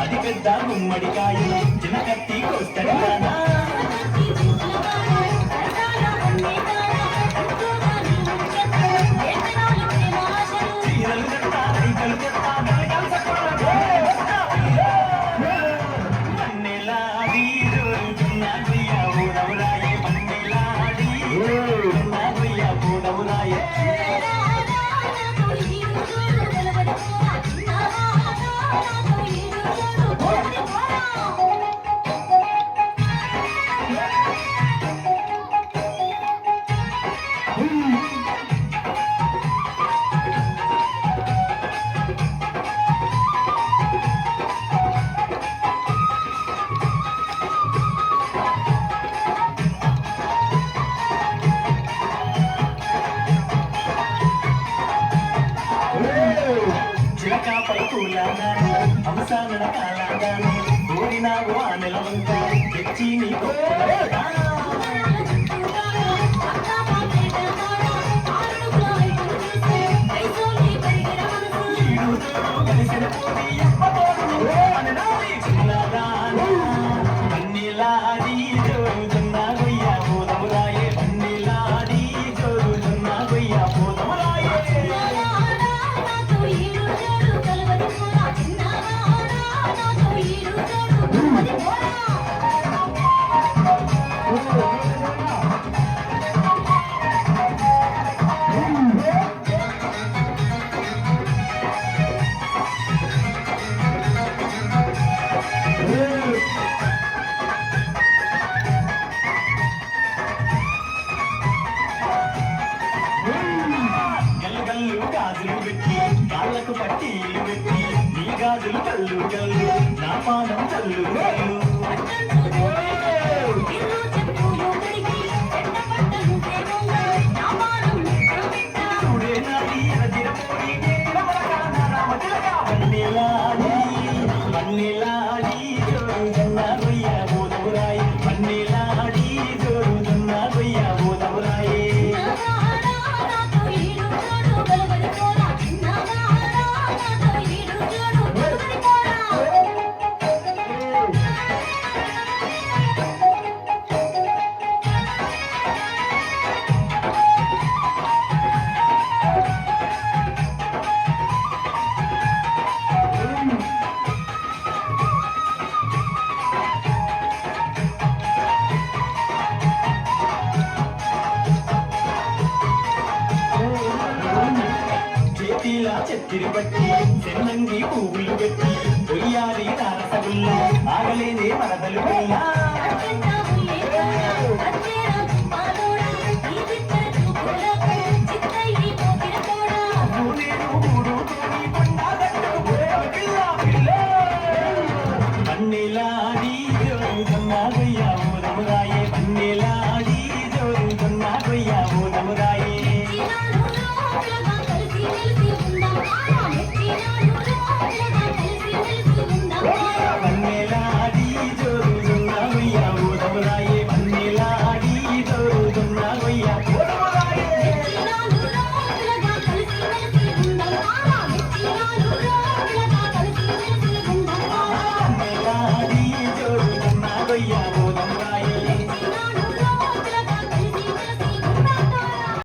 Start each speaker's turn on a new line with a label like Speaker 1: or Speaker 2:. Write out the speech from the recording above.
Speaker 1: అది పెద్ద గుమ్మడికాయ చిన్న కత్తి కోస్తాడు చీరలు కట్టాలి మన్నెలాడి ఊరవురాయే మన్నెలాడి ఊరవురాయే చిలకాపై పూలాగాను అంశాల కాలాగాను కోరినావు ఆ నెలవంక తెచ్చి నీకు కలిసిన పోటీ పన్నీలాడి జోరుతున్నా గొయ్యా పోదమురాయే పన్నీలాడి జోరుతున్నా గొయ్యా పోదమురాయే గాజులు పెట్టి కాళ్ళకు పట్టీలు పెట్టి నీ గాజులు కళ్ళు కళ్ళు నా పాదం కళ్ళు కళ్ళు పన్నీలాడి పన్నీలాడి జోరుతున్నా గొయ్యా పోదమురాయి పన్నీలాడి జోరుతున్నా గొయ్యా పోదమురాయి చెత్తిరి బట్టి చెన్నంగి పువ్వులు పెట్టి కొయ్యాలి రసగుల్లా ఆగలేదే వరదలు వెళ్ళా పన్నీలాడి జోరుతున్నా గొయ్యా పోదమురాయే పన్నీలాడి జోరుతున్నా గొయ్యా పోదమురాయే పన్నీలాడి జోరుతున్నా గొయ్యా పోదమురాయే పోతున్నా గొయ్య పోదమురాయే మేలాడి జోడుతున్నా గొయ్య పోదమురా